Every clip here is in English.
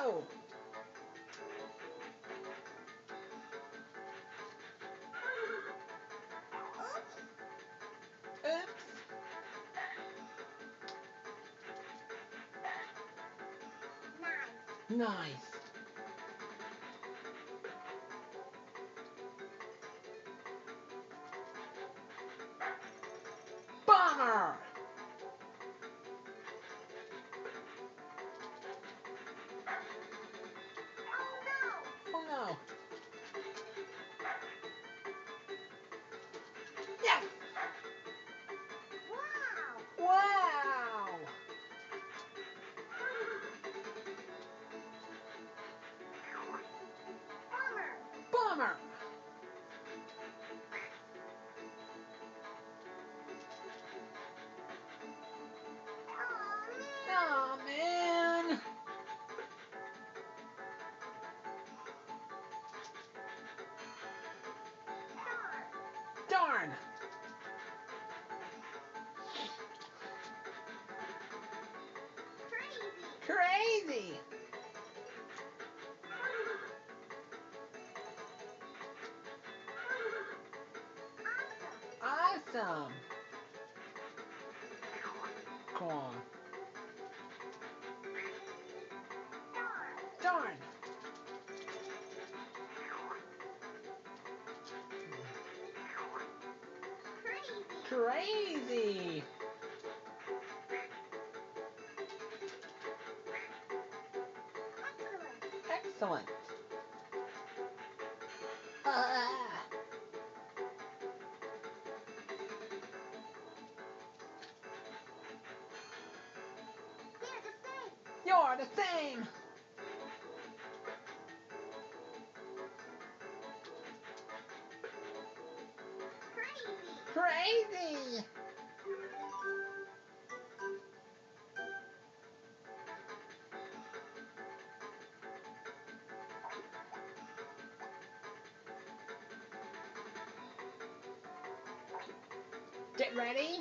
Go! Oops. Nice. Bomber! Oh no. Yes! Wow! Bomber! Oh man! Darn! Crazy! Awesome! Come on. Darn! Crazy! Excellent! Ah. You're the same! Crazy! Get ready,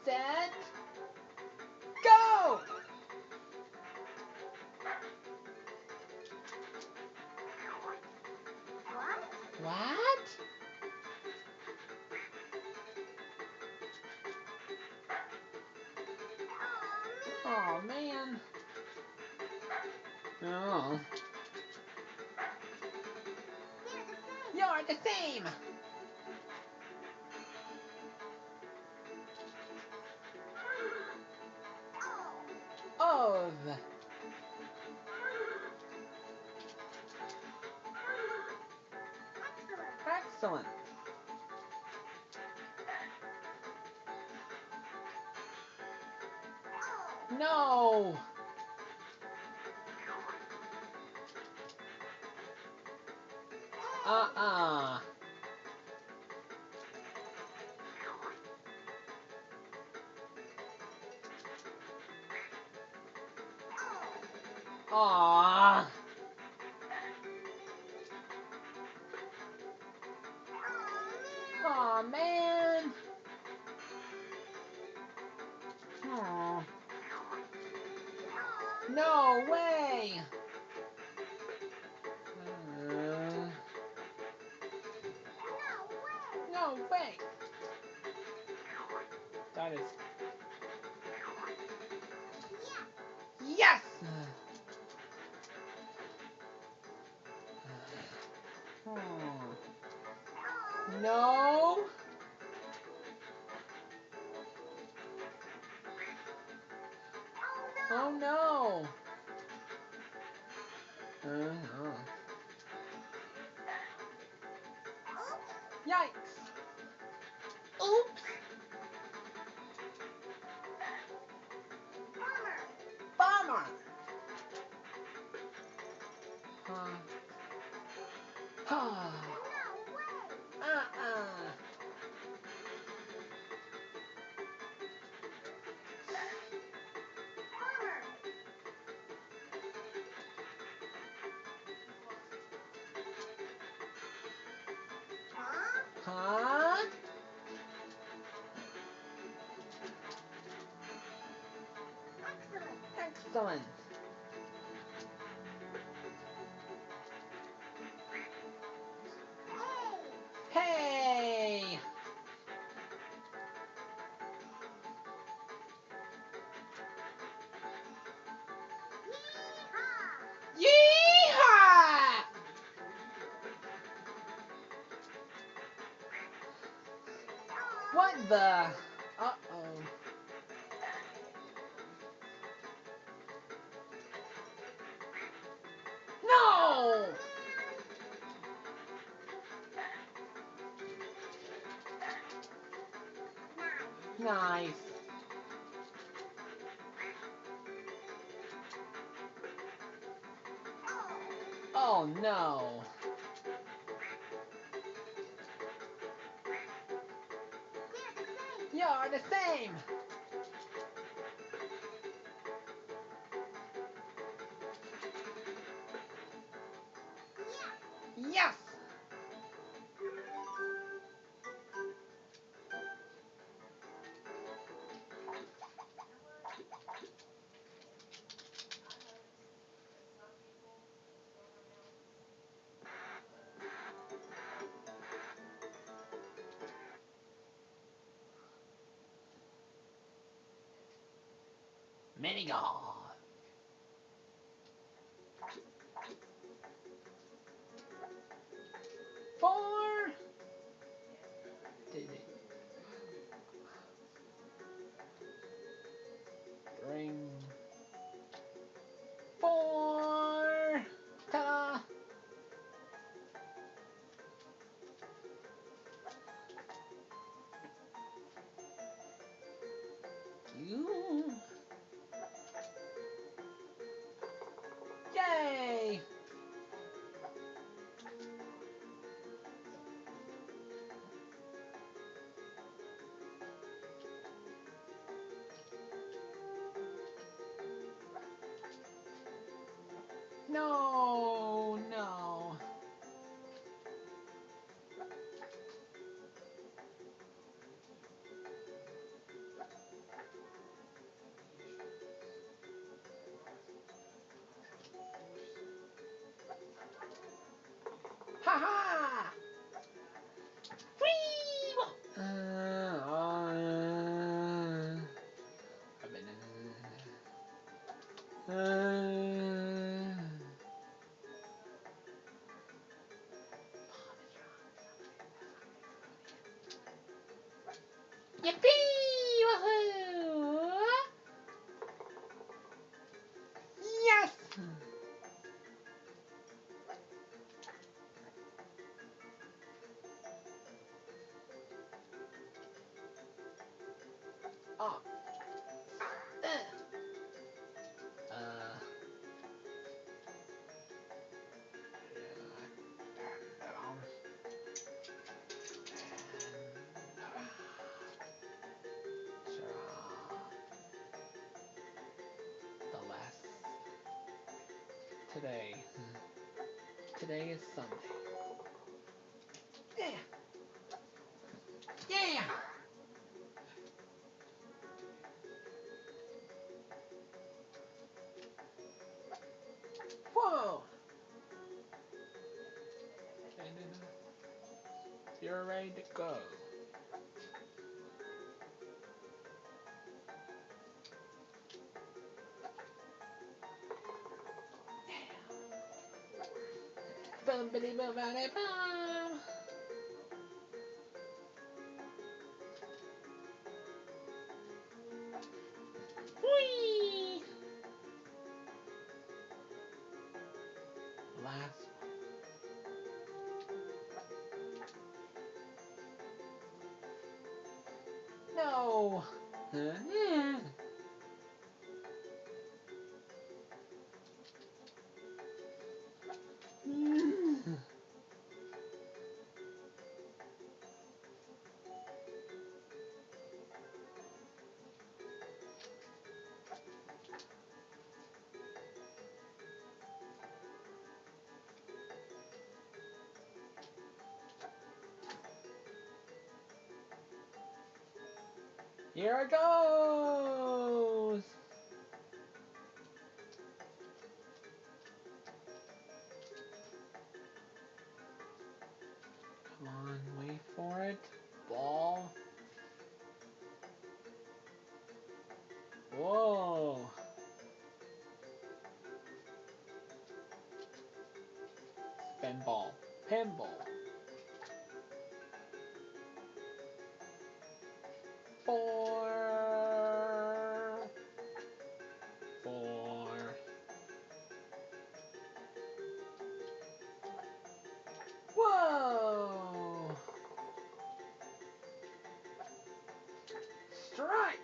set, go! What? Oh man. Oh. You're the same! Of. Excellent. No. Uh-uh. Aww. Aw, man. Aw. No way. No way. That is. Yes. No. Oh no. Uh-huh. Yikes. Oops. Bomber. Uh-uh. Huh? Excellent. What the? Uh-oh. No! Nice. Oh no. You're the same. Yes. Mini golf. 4. Ring. 4. Ta-da. You. Yay. No, no. Ha ha! Whee! Yippee! Woohoo! Yes! Oh. The last. Today. Today is Sunday. Yeah. Yeah. Whoa. You're ready to go. Bumpity bumpity bum. Whee! Last. No. Here it goes. Come on, wait for it. Ball. Whoa. Pinball. Pinball. 4. 4. Whoa! Strike!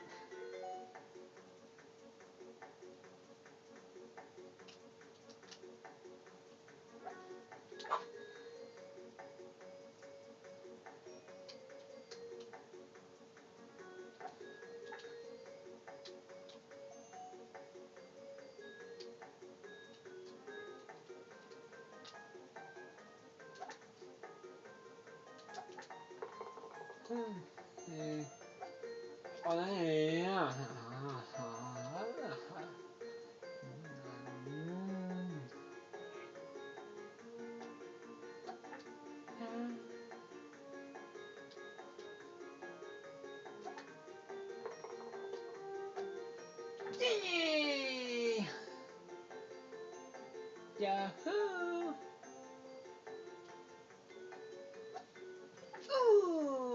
Oh, yeah. Yay! Yahoo! Ooh!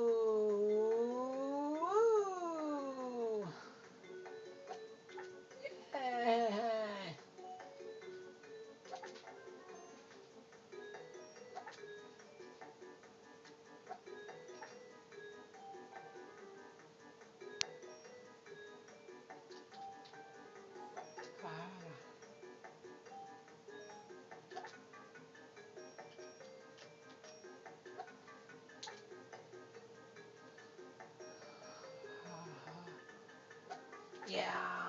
Yay! Yeah.